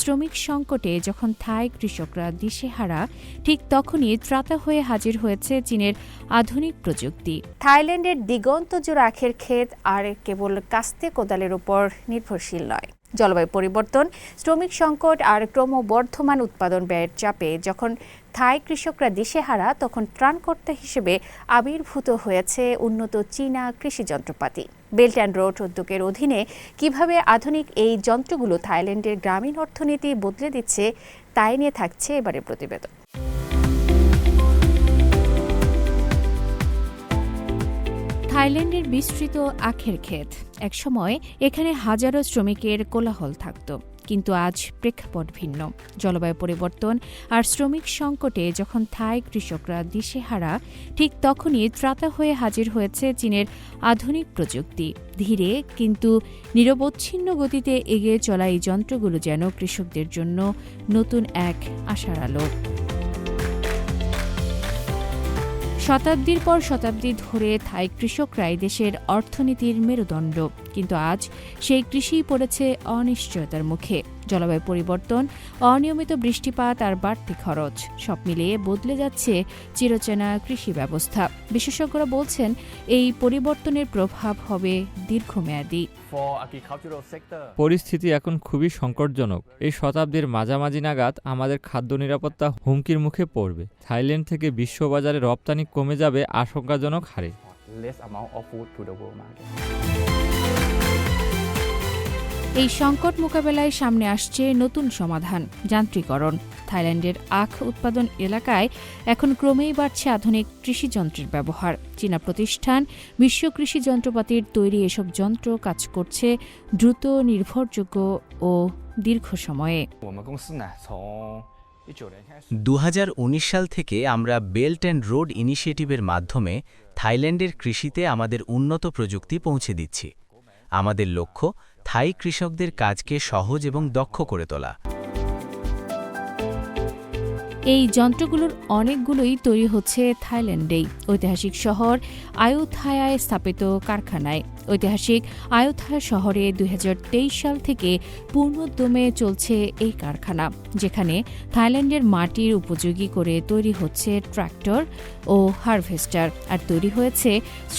শ্রমিক সংকটে যখন থাই কৃষকরা দিশেহারা, ঠিক তখনই ত্রাতা হয়ে হাজির হয়েছে চীনের আধুনিক প্রযুক্তি। থাইল্যান্ডের দিগন্তজোড়া আখের ক্ষেত আর কেবল কাস্তে কোদালের উপর নির্ভরশীল নয়। জলবায়ু পরিবর্তন, শ্রমিক সংকট আর ক্রমবর্ধমান উৎপাদন ব্যয়ের চাপে যখন থাই কৃষকরা দিশেহারা, তখন ত্রাণকর্তা হিসেবে আবির্ভূত হয়েছে উন্নত চীনা কৃষি যন্ত্রপাতি। বেল্ট অ্যান্ড রোড উদ্যোগের অধীনে কিভাবে আধুনিক এই যন্ত্রগুলো থাইল্যান্ডের গ্রামীণ অর্থনীতি বদলে দিচ্ছে, তাই নিয়ে থাকছে এবারের প্রতিবেদন। থাইল্যান্ডের বিস্তৃত আখের ক্ষেত। একসময় এখানে হাজারো শ্রমিকের কোলাহল থাকত, কিন্তু আজ প্রেক্ষাপট ভিন্ন। জলবায়ু পরিবর্তন আর শ্রমিক সংকটে যখন থাই কৃষকরা দিশেহারা, ঠিক তখনই ত্রাতা হয়ে হাজির হয়েছে চীনের আধুনিক প্রযুক্তি। ধীরে কিন্তু নিরবচ্ছিন্ন গতিতে এগিয়ে চলা এই যন্ত্রগুলো যেন কৃষকদের জন্য নতুন এক আশার আলো। শতাব্দীর পর শতাব্দী ধরে থাই কৃষকরাই দেশের অর্থনীতির মেরুদণ্ড, কিন্তু আজ সেই কৃষিই পড়েছে অনিশ্চয়তার মুখে। জলবায়ু পরিবর্তন, অনিয়মিত বৃষ্টিপাত আর বাড়তি খরচ সব মিলিয়ে বদলে যাচ্ছে চিরচেনা কৃষি ব্যবস্থা। বিশেষজ্ঞরা বলছেন এই পরিবর্তনের প্রভাব হবে দীর্ঘমেয়াদী। পরিস্থিতি এখন খুবই সংকটজনক। এই শতাব্দীর মাঝামাঝি নাগাদ আমাদের খাদ্য নিরাপত্তা হুমকির মুখে পড়বে। থাইল্যান্ড থেকে বিশ্ববাজারে রপ্তানি কমে যাবে আশঙ্কাজনক হারে। এই সংকট মোকাবেলায় সামনে আসছে নতুন সমাধান, যান্ত্রিকরণ। থাইল্যান্ডের আখ উৎপাদন এলাকায় এখন ক্রমেই বাড়ছে আধুনিক কৃষিযন্ত্রের ব্যবহার। চীনা প্রতিষ্ঠান বিশ্ব কৃষি যন্ত্রপাতির তৈরি এসব যন্ত্র কাজ করছে দ্রুত, নির্ভরযোগ্য ও দীর্ঘ সময়ে। 2019 সাল থেকে আমরা বেল্ট অ্যান্ড রোড ইনিশিয়েটিভের মাধ্যমে থাইল্যান্ডের কৃষিতে আমাদের উন্নত প্রযুক্তি পৌঁছে দিচ্ছি। আমাদের লক্ষ্য থাই কৃষকদের কাজকে সহজ এবং দক্ষ করে তোলা। এই যন্ত্রগুলোর অনেকগুলোই তৈরি হচ্ছে থাইল্যান্ডেই, ঐতিহাসিক শহর আয়ুথায়ায় স্থাপিত কারখানায়। ঐতিহাসিক আয়ুথায়া শহরে 2023 সাল থেকে পূর্ণোদ্যমে চলছে এই কারখানা, যেখানে থাইল্যান্ডের মাটির উপযোগী করে তৈরি হচ্ছে ট্রাক্টর ও হারভেস্টার, আর তৈরি হয়েছে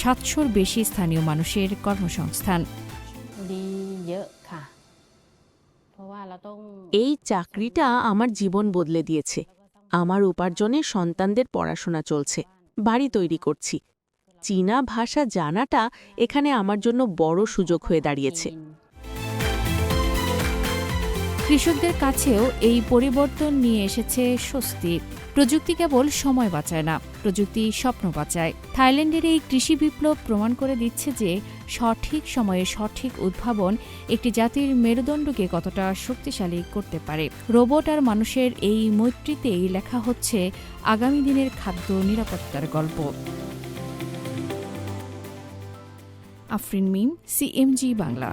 700-র বেশি স্থানীয় মানুষের কর্মসংস্থান। এই চাকরিটা আমার জীবন বদলে দিয়েছে। আমার উপার্জনে সন্তানদের পড়াশোনা চলছে, বাড়ি তৈরি করছি। চীনা ভাষা জানাটা এখানে আমার জন্য বড় সুযোগ হয়ে দাঁড়িয়েছে। কৃষকদের কাছেও এই পরিবর্তন নিয়ে এসেছে স্বস্তি। প্রযুক্তি কেবল সময় বাঁচায় না, প্রযুক্তি স্বপ্ন বাঁচায়। থাইল্যান্ডের এই কৃষি বিপ্লব প্রমাণ করে দিচ্ছে যে সঠিক সময়ে সঠিক উদ্ভাবন একটি জাতির মেরুদণ্ডকে কতটা শক্তিশালী করতে পারে। রোবট আর মানুষের এই মৈত্রীতেই লেখা হচ্ছে আগামী দিনের খাদ্য নিরাপত্তার গল্প। আফরিন মিম, CMG বাংলা।